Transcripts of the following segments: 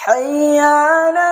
حي على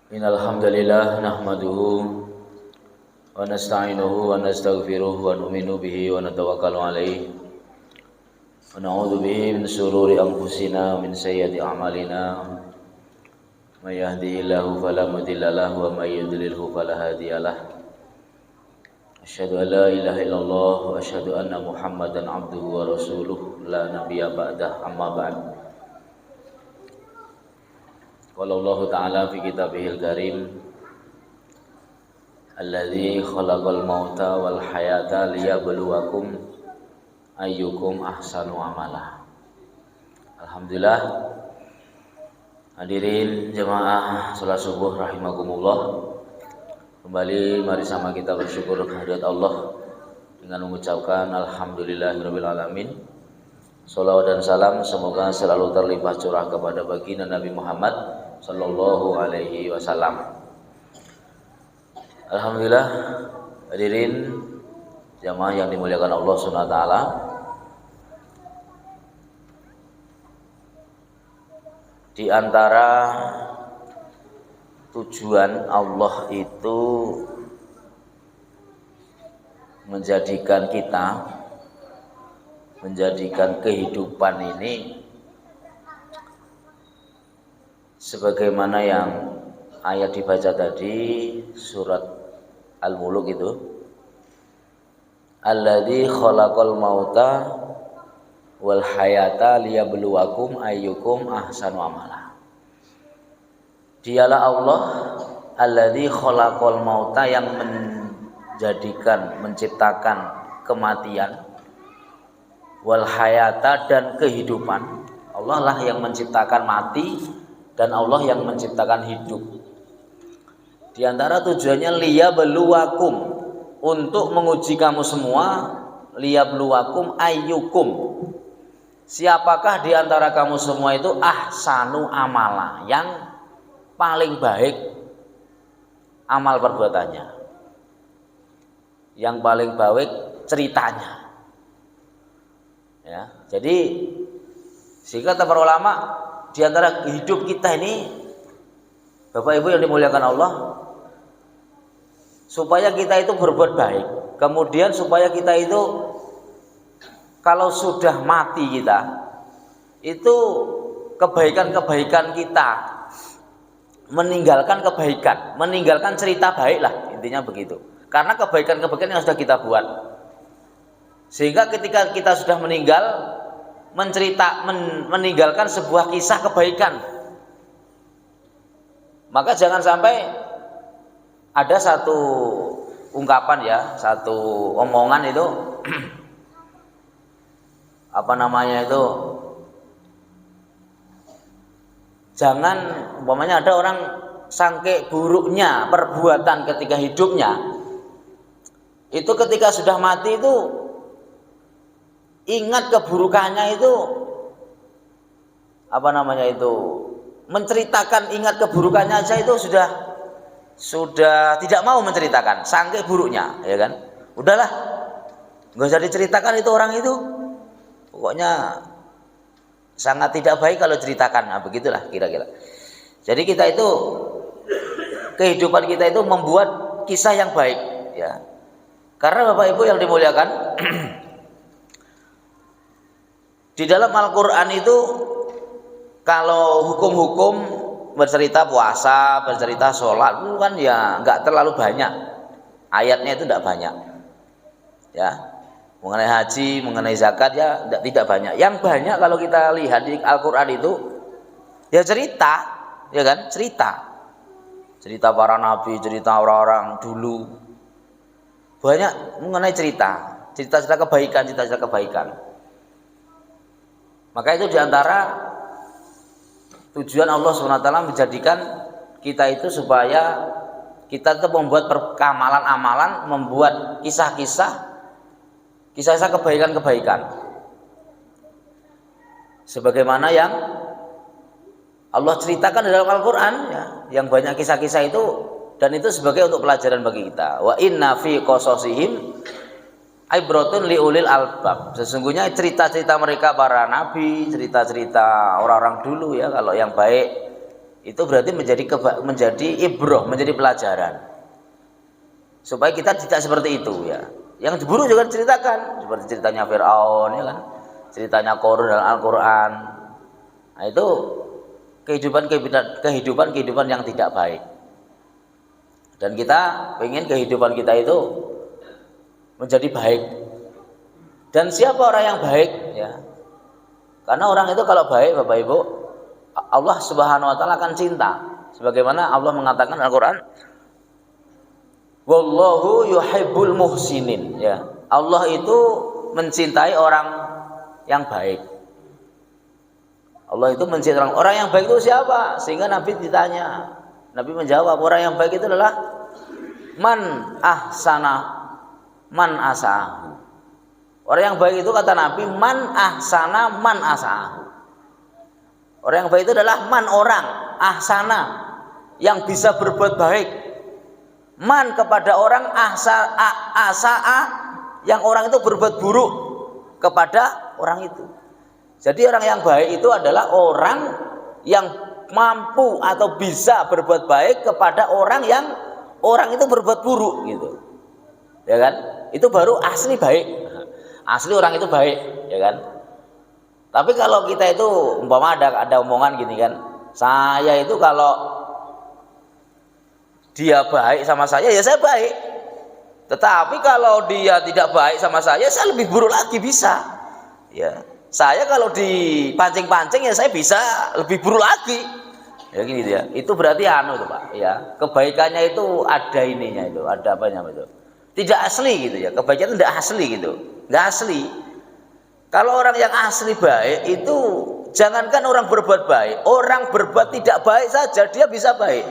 Innal hamdalillah nahmaduhu wa nasta'inuhu wa nastaghfiruh wa nu'minu bihi wa natawakkalu alaihi wa na'udzu bihi min shururi anfusina wa min sayyiati a'malina may yahdihillahu fala mudilla lahu wa may yudlilhu fala hadiyalah. Asyhadu an la ilaha illallah wa asyhadu anna Muhammadan abduhu wa rasuluh la nabiyya ba'dah, amma ba'd. Qala Allah Ta'ala fi kitabihil karim alladzi khalaqal mauta wal hayata liyabluwakum ayyukum ahsanu amala. Alhamdulillah, hadirin jemaah salat subuh rahimakumullah. Kembali mari sama kita bersyukur kehadirat Allah dengan mengucapkan alhamdulillahirabbil alamin. Shalawat dan salam semoga selalu terlimpah curah kepada baginda Nabi Muhammad sallallahu alaihi wasallam. Alhamdulillah, hadirin jamaah yang dimuliakan Allah Subhanahu wa taala. Di antara tujuan Allah itu menjadikan kehidupan ini sebagaimana yang ayat dibaca tadi, surat Al-Muluk itu, alladzi khalaqal mauta wal hayata liyabluwakum ayyukum ahsanu amala. Dialah Allah alladzi khalaqal mauta, yang menciptakan kematian, wal hayata, dan kehidupan. Allah lah yang menciptakan mati dan Allah yang menciptakan hidup. Di antara tujuannya liyabluwakum, untuk menguji kamu semua. Liyabluwakum ayyukum, siapakah di antara kamu semua itu ahsanu amala, yang paling baik amal perbuatannya, yang paling baik ceritanya. Ya, jadi sehingga para ulama, di antara hidup kita ini, Bapak Ibu yang dimuliakan Allah, supaya kita itu berbuat baik, kemudian supaya kita itu kalau sudah mati kita itu kebaikan-kebaikan kita, meninggalkan kebaikan, meninggalkan cerita baik lah, intinya begitu. Karena kebaikan-kebaikan yang sudah kita buat, sehingga ketika kita sudah meninggal, meninggalkan sebuah kisah kebaikan. Maka jangan sampai ada satu ungkapan, ya, satu omongan itu jangan, umpamanya ada orang sangke buruknya perbuatan ketika hidupnya, itu ketika sudah mati itu ingat keburukannya, itu menceritakan, ingat keburukannya aja itu sudah tidak mau menceritakan, sangke buruknya, ya kan? Udahlah, nggak usah diceritakan itu orang itu, pokoknya sangat tidak baik kalau ceritakan. Nah, begitulah kira-kira. Jadi kita itu, kehidupan kita itu membuat kisah yang baik, ya. Karena Bapak Ibu yang dimuliakan, di dalam Al-Quran itu kalau hukum-hukum bercerita puasa, bercerita sholat, itu kan ya nggak terlalu banyak, ayatnya itu tidak banyak, ya. Mengenai haji, mengenai zakat, ya tidak banyak. Yang banyak kalau kita lihat di Al-Quran itu ya cerita, ya kan, cerita para nabi, cerita orang-orang dulu, banyak mengenai cerita-cerita kebaikan. Maka itu diantara tujuan Allah SWT menjadikan kita itu supaya kita tetap membuat amalan-amalan, membuat kisah-kisah kebaikan-kebaikan. Sebagaimana yang Allah ceritakan di dalam Al-Quran, ya, yang banyak kisah-kisah itu, dan itu sebagai untuk pelajaran bagi kita. Wa inna fi qasasihim ibratun liulil albab. Sesungguhnya cerita-cerita mereka para nabi, cerita-cerita orang-orang dulu, ya, kalau yang baik itu berarti menjadi ibrah, menjadi pelajaran. Supaya kita tidak seperti itu, ya. Yang buruk juga diceritakan, seperti ceritanya Fir'aun, ya kan? Ceritanya Qarun dalam Al-Qur'an. Nah, itu kehidupan yang tidak baik. Dan kita ingin kehidupan kita itu menjadi baik. Dan siapa orang yang baik, ya? Karena orang itu kalau baik, Bapak Ibu, Allah Subhanahu wa taala akan cinta. Sebagaimana Allah mengatakan dalam Al-Qur'an, wallahu yuhibbul muhsinin, ya. Allah itu mencintai orang yang baik. Allah itu mencintai orang yang baik itu siapa? Sehingga Nabi ditanya, Nabi menjawab, orang yang baik itu adalah man asahu. Orang yang baik itu kata Nabi, man asahu. Orang yang baik itu adalah man, orang, ahsana, yang bisa berbuat baik. Man kepada orang, asa'a, yang orang itu berbuat buruk kepada orang itu. Jadi orang yang baik itu adalah orang yang mampu atau bisa berbuat baik kepada orang yang orang itu berbuat buruk, gitu. Ya kan? Itu baru asli baik. Asli orang itu baik, ya kan? Tapi kalau kita itu umpama ada omongan gini kan, saya itu kalau dia baik sama saya, ya saya baik. Tetapi kalau dia tidak baik sama saya lebih buruk lagi bisa. Ya, saya kalau dipancing-pancing, ya saya bisa lebih buruk lagi. Ya gini dia. Itu berarti tuh Pak, ya. Kebaikannya itu ada ininya itu, ada apanya itu. Tidak asli gitu ya. Kebaikan itu tidak asli gitu. Tidak asli. Kalau orang yang asli baik itu, jangankan orang berbuat baik, orang berbuat tidak baik saja dia bisa baik.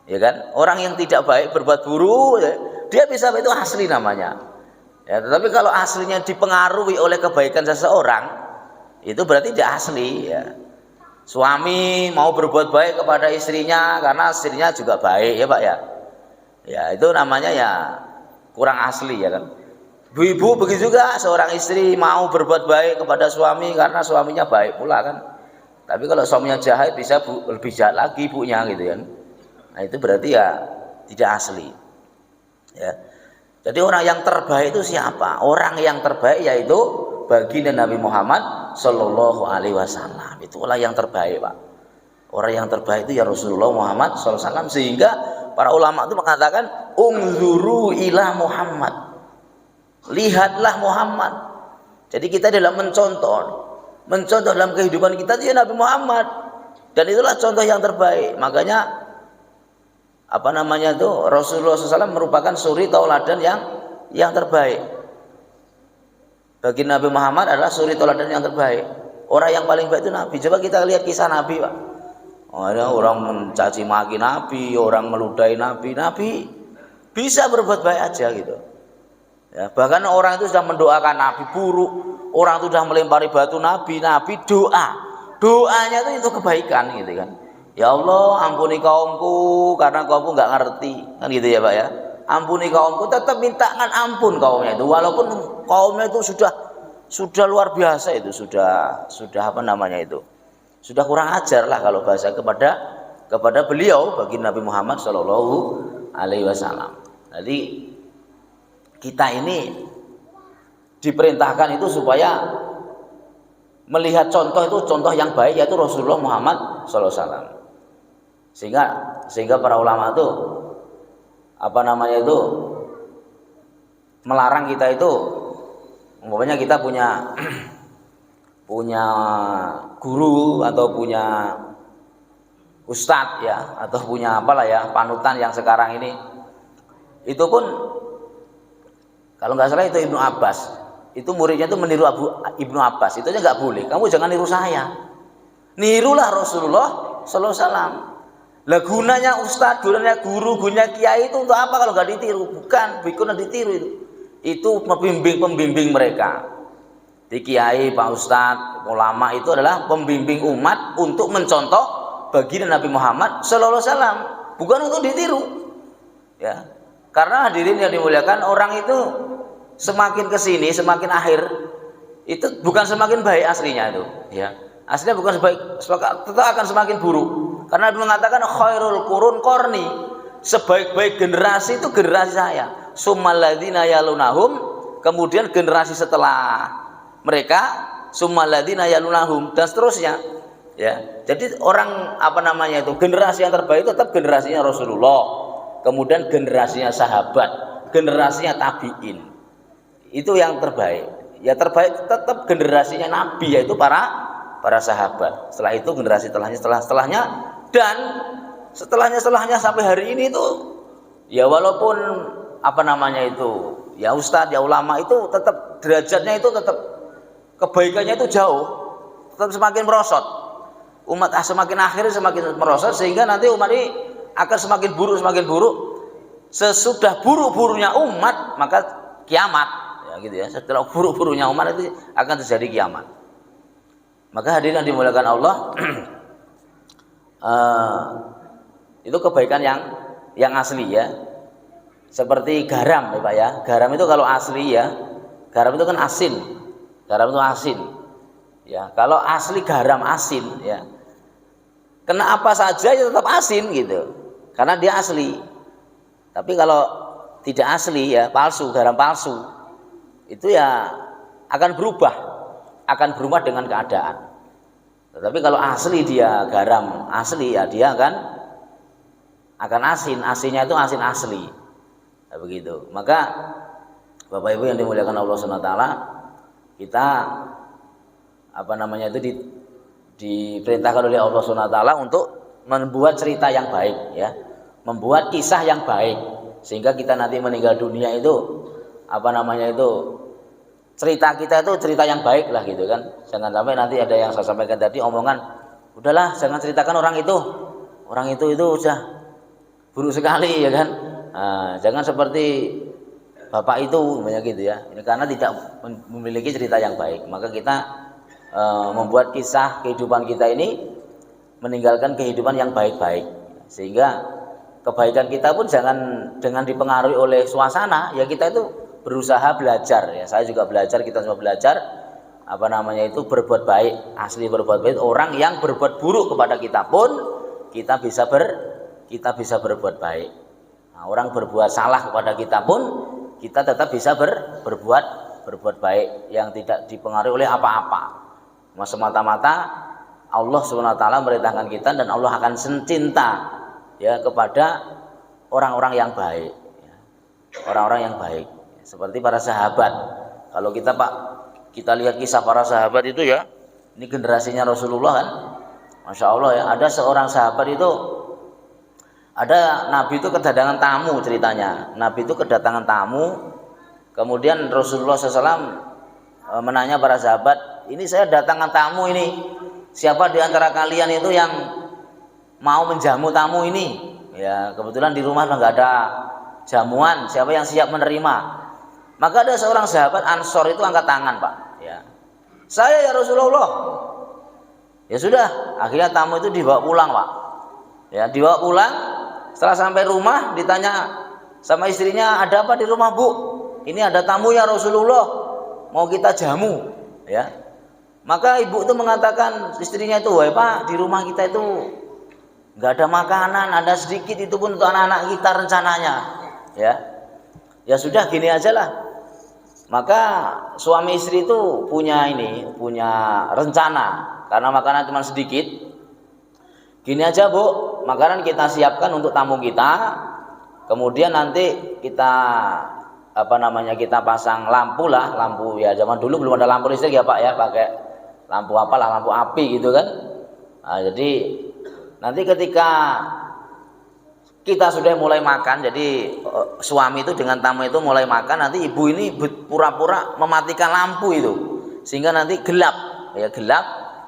Ya kan? Orang yang tidak baik berbuat buruk, ya, dia bisa baik, itu asli namanya. Ya, tetapi kalau aslinya dipengaruhi oleh kebaikan seseorang, itu berarti tidak asli, ya. Suami mau berbuat baik kepada istrinya karena istrinya juga baik, ya Pak, ya. Ya, itu namanya ya kurang asli, ya kan. Ibu begitu juga, seorang istri mau berbuat baik kepada suami karena suaminya baik pula kan. Tapi kalau suaminya jahat, bisa lebih jahat lagi ibunya, gitu kan. Nah, itu berarti ya tidak asli. Ya. Jadi orang yang terbaik itu siapa? Orang yang terbaik yaitu baginda Nabi Muhammad Shallallahu Alaihi Wasallam. Itulah yang terbaik, Pak. Orang yang terbaik itu ya Rasulullah Muhammad Sallallahu Alaihi Wasallam. Sehingga para ulama itu mengatakan, unzuru ila Muhammad. Lihatlah Muhammad. Jadi kita dalam mencontoh dalam kehidupan kita itu ya Nabi Muhammad, dan itulah contoh yang terbaik. Makanya Rasulullah SAW merupakan suri tauladan yang terbaik. Bagi Nabi Muhammad adalah suri tauladan yang terbaik. Orang yang paling baik itu Nabi. Coba kita lihat kisah Nabi, Pak. Ada orang mencaci maki Nabi, orang meludahi Nabi. Nabi bisa berbuat baik aja gitu. Ya, bahkan orang itu sudah mendoakan Nabi buruk, orang itu sudah melempari batu Nabi doanya itu kebaikan, gitu kan. Ya Allah, ampuni kaumku karena kaumku nggak ngerti, kan gitu ya Pak ya. Ampuni kaumku, tetap mintakan ampun kaumnya itu, walaupun kaumnya itu sudah luar biasa, itu sudah sudah kurang ajar lah kalau bahasa kepada beliau, bagi Nabi Muhammad Shallallahu Alaihi Wasallam. Jadi kita ini diperintahkan itu supaya melihat contoh yang baik, yaitu Rasulullah Muhammad Sallallahu Alaihi Wasallam. Sehingga para ulama itu melarang kita itu, umpamanya kita punya guru atau punya ustadz, ya, atau punya panutan yang sekarang ini, itu pun kalau nggak salah itu Ibnu Abbas, itu muridnya itu meniru Ibnu Abbas, itu aja nggak boleh. Kamu jangan niru saya, nirulah Rasulullah Sallallahu Alaihi Wasallam. Lah gunanya ustadz, gunanya guru, gunanya kiai itu untuk apa kalau nggak ditiru? Bukan, bikun ditiru itu. Itu pembimbing mereka. Di kiai, pak ustadz, ulama itu adalah pembimbing umat untuk mencontoh baginda Nabi Muhammad Sallallahu Alaihi Wasallam, bukan untuk ditiru. Ya, karena hadirin yang dimuliakan, orang itu semakin kesini, semakin akhir itu bukan semakin baik aslinya itu. Ya, aslinya bukan sebaik, tetap akan semakin buruk. Karena Nabi mengatakan khairul qurun qarni, sebaik-baik generasi itu generasi saya. Summal ladzina yalunahum, kemudian generasi setelah mereka, summal ladzina yalunahum, dan seterusnya. Ya, jadi orang apa namanya itu, generasi yang terbaik itu tetap generasinya Rasulullah, kemudian generasinya sahabat, generasinya tabiin, itu yang terbaik. Ya terbaik tetap generasinya Nabi, yaitu para sahabat. Setelah itu generasi setelahnya, dan setelahnya sampai hari ini itu ya walaupun apa namanya itu ya ustadz ya ulama itu tetap derajatnya itu tetap kebaikannya itu jauh, tetap semakin merosot. Umat semakin akhir semakin merosot, sehingga nanti umat ini akan semakin buruk. Sesudah buruk-buruknya umat maka kiamat, ya gitu ya. Setelah buruk-buruknya umat itu akan terjadi kiamat. Maka hadirin yang dimuliakan Allah, itu kebaikan yang asli ya. Seperti garam ya Pak ya. Garam itu kalau asli ya, garam itu kan asin. Garam itu asin. Ya, kalau asli garam asin ya. Kena apa saja ya tetap asin gitu. Karena dia asli. Tapi kalau tidak asli ya, palsu, garam palsu, itu ya akan berubah dengan keadaan. Tetapi kalau asli dia garam asli ya dia akan asin, asinnya itu asin asli. Nah, begitu. Maka Bapak Ibu yang dimuliakan Allah Subhanahu wa taala, kita apa namanya itu diperintahkan oleh Allah Subhanahu wa taala untuk membuat cerita yang baik ya. Membuat kisah yang baik, sehingga kita nanti meninggal dunia itu apa namanya itu cerita kita itu cerita yang baik lah gitu kan. Jangan sampai nanti ada yang saya sampaikan tadi omongan, udahlah jangan ceritakan orang itu sudah buruk sekali ya kan. Nah, jangan seperti bapak itu banyak gitu ya. Ini karena tidak memiliki cerita yang baik, maka kita membuat kisah kehidupan kita ini meninggalkan kehidupan yang baik-baik, sehingga kebaikan kita pun jangan dengan dipengaruhi oleh suasana ya. Kita itu berusaha belajar ya, saya juga belajar, kita semua belajar apa namanya itu berbuat baik, asli berbuat baik. Orang yang berbuat buruk kepada kita pun kita bisa berbuat baik. Nah, orang berbuat salah kepada kita pun kita tetap bisa berbuat baik yang tidak dipengaruhi oleh apa-apa. Semata-mata Allah Subhanahu wa taala merintahkan kita, dan Allah akan cinta ya kepada orang-orang yang baik ya. Orang-orang yang baik seperti para sahabat. Kalau kita lihat kisah para sahabat itu ya, ini generasinya Rasulullah kan, Masya Allah ya. Ada seorang sahabat itu, ada Nabi itu kedatangan tamu ceritanya. Nabi itu kedatangan tamu, kemudian Rasulullah SAW menanya para sahabat, ini saya datangkan tamu ini, siapa di antara kalian itu yang mau menjamu tamu ini? Ya kebetulan di rumah nggak ada jamuan, siapa yang siap menerima? Maka ada seorang sahabat Ansor itu angkat tangan, Pak. Ya, saya ya Rasulullah. Ya sudah, akhirnya tamu itu dibawa pulang, Pak. Ya dibawa pulang. Setelah sampai rumah ditanya sama istrinya, ada apa di rumah Bu? Ini ada tamu ya Rasulullah, mau kita jamu. Ya, maka ibu itu mengatakan istrinya itu, wah Pak, di rumah kita itu nggak ada makanan, ada sedikit, itu pun untuk anak-anak kita rencananya. Ya sudah gini aja lah. Maka suami istri itu punya rencana, karena makanan cuma sedikit. Gini aja Bu, makanan kita siapkan untuk tamu kita, kemudian nanti kita kita pasang lampu ya, zaman dulu belum ada lampu listrik ya Pak ya, pakai lampu lampu api gitu kan. Nah, jadi nanti ketika kita sudah mulai makan, jadi suami itu dengan tamu itu mulai makan, nanti ibu ini pura-pura mematikan lampu itu, sehingga nanti gelap,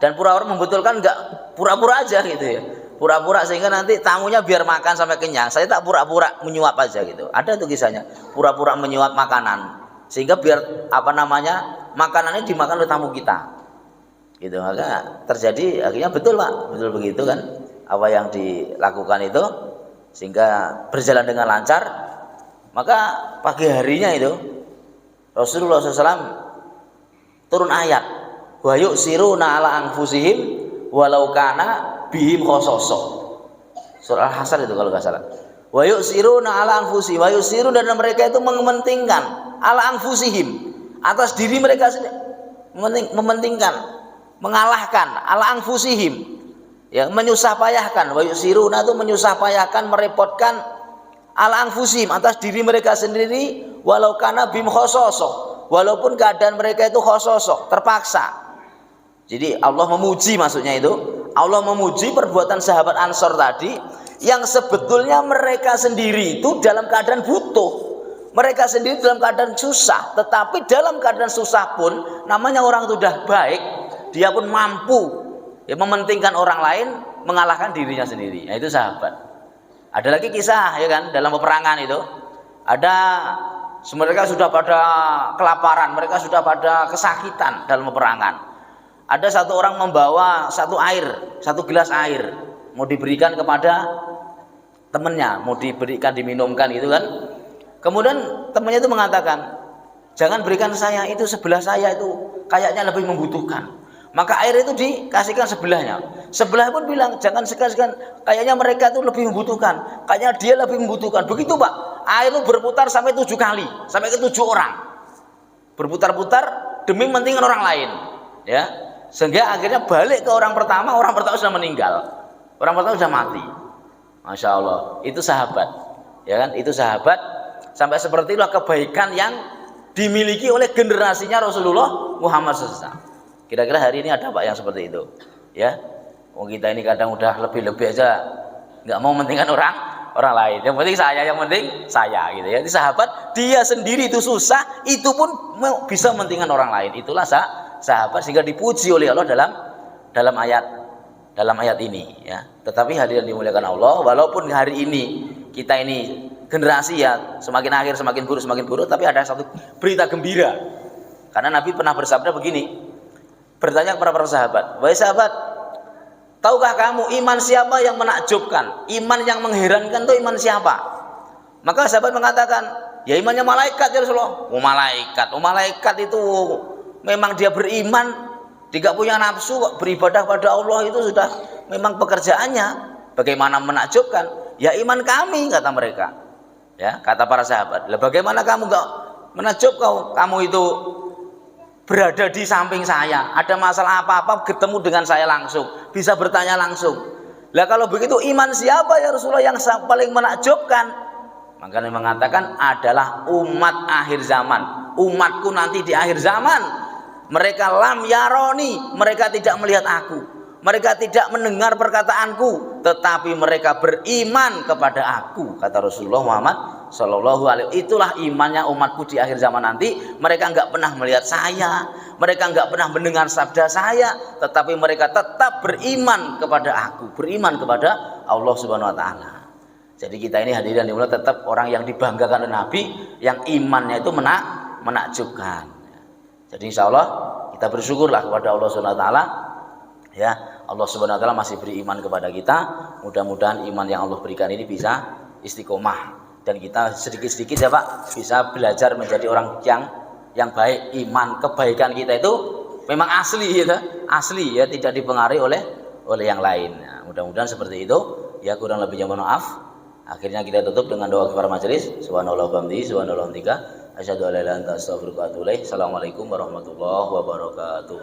dan pura-pura membetulkan, enggak pura-pura aja gitu ya, Pura-pura sehingga nanti tamunya biar makan sampai kenyang, saya tak pura-pura menyuap aja gitu. Ada tuh kisahnya, pura-pura menyuap makanan sehingga biar apa namanya makanannya dimakan oleh tamu kita. Gitu, maka terjadi akhirnya betul Pak, betul begitu kan apa yang dilakukan itu sehingga berjalan dengan lancar. Maka pagi harinya itu Rasulullah SAW turun ayat, wa yusiruna ala anfusihim walau kana bihim khososo. Surah Al-Hasan itu kalau nggak salah. Wa yusiruna ala anfusihim, wa yusiru, dan mereka itu mementingkan ala anfusihim, atas diri mereka sendiri, mementingkan, mengalahkan ala anfusihim, ya, menyusah payahkan. Wa yusiruna itu menyusah payahkan, merepotkan, ala anfusihim, atas diri mereka sendiri, walau kana bihim khososo, walaupun keadaan mereka itu khososo, terpaksa. Jadi Allah memuji, maksudnya itu Allah memuji perbuatan sahabat Ansor tadi yang sebetulnya mereka sendiri itu dalam keadaan butuh, mereka sendiri dalam keadaan susah, tetapi dalam keadaan susah pun namanya orang itu sudah baik, dia pun mampu ya mementingkan orang lain mengalahkan dirinya sendiri. Nah, itu sahabat. Ada lagi kisah ya kan, dalam peperangan itu ada, mereka sudah pada kelaparan, mereka sudah pada kesakitan dalam peperangan. Ada satu orang membawa satu gelas air mau diberikan kepada temannya, mau diberikan, diminumkan gitu kan. Kemudian temannya itu mengatakan, jangan berikan saya, itu sebelah saya itu kayaknya lebih membutuhkan. Maka air itu dikasihkan sebelahnya. Sebelah pun bilang, jangan sekali-sekali, kayaknya mereka itu lebih membutuhkan, kayaknya dia lebih membutuhkan. Begitu Pak, air itu berputar sampai 7 kali, sampai ke 7 orang, berputar-putar demi mementingkan orang lain, ya. Sehingga akhirnya balik ke orang pertama sudah meninggal, orang pertama sudah mati. Masya Allah, itu sahabat, ya kan? Itu sahabat. Sampai seperti itulah kebaikan yang dimiliki oleh generasinya Rasulullah Muhammad SAW. Kira-kira hari ini ada Pak yang seperti itu, ya? Kita ini kadang udah lebih-lebih aja, nggak mau mementingkan orang lain. Yang penting saya, yang penting saya, gitu ya. Di sahabat dia sendiri itu susah, itu pun bisa mementingkan orang lain. Itulah sahabat, sehingga dipuji oleh Allah dalam ayat ini, ya. Tetapi hadirin dimuliakan Allah, walaupun hari ini kita ini generasi ya semakin akhir semakin buruk, tapi ada satu berita gembira. Karena Nabi pernah bersabda begini, bertanya kepada para sahabat, wahai sahabat, tahukah kamu iman siapa yang menakjubkan, iman yang mengherankan itu iman siapa? Maka sahabat mengatakan, ya imannya malaikat ya Rasulullah. Malaikat itu memang dia beriman, tidak punya nafsu, beribadah pada Allah itu sudah memang pekerjaannya. Bagaimana menakjubkan? Ya iman kami, kata mereka. Ya, kata para sahabat. Lah bagaimana kamu enggak menakjub, kamu itu berada di samping saya, ada masalah apa-apa ketemu dengan saya langsung, bisa bertanya langsung. Lah kalau begitu iman siapa ya Rasulullah yang paling menakjubkan? Maka dia mengatakan adalah umat akhir zaman, umatku nanti di akhir zaman. Mereka lam yaroni, mereka tidak melihat aku, mereka tidak mendengar perkataanku, tetapi mereka beriman kepada aku, kata Rasulullah Muhammad Sallallahu Alaihi Wasallam. Itulah imannya umatku di akhir zaman nanti. Mereka enggak pernah melihat saya, mereka enggak pernah mendengar sabda saya, tetapi mereka tetap beriman kepada aku, beriman kepada Allah Subhanahu Wa Taala. Jadi kita ini hadirin dimulai tetap orang yang dibanggakan oleh Nabi, yang imannya itu menakjubkan. Jadi insya Allah kita bersyukurlah kepada Allah Subhanahu Wa Taala, ya. Allah Subhanahu Wa Taala masih beri iman kepada kita. Mudah-mudahan iman yang Allah berikan ini bisa istiqomah, dan kita sedikit-sedikit ya Pak bisa belajar menjadi orang yang baik. Iman kebaikan kita itu memang asli ya, asli ya, tidak dipengaruhi oleh yang lain. Nah, mudah-mudahan seperti itu ya. Kurang lebihnya mohon maaf. Akhirnya kita tutup dengan doa kepada majelis. Subhanallah wa bihamdihi, subhanallah wa bihamdihi, asyhadu an la ilaha illa anta astaghfiruka wa atubu ilaik. Assalamualaikum warahmatullahi wabarakatuh.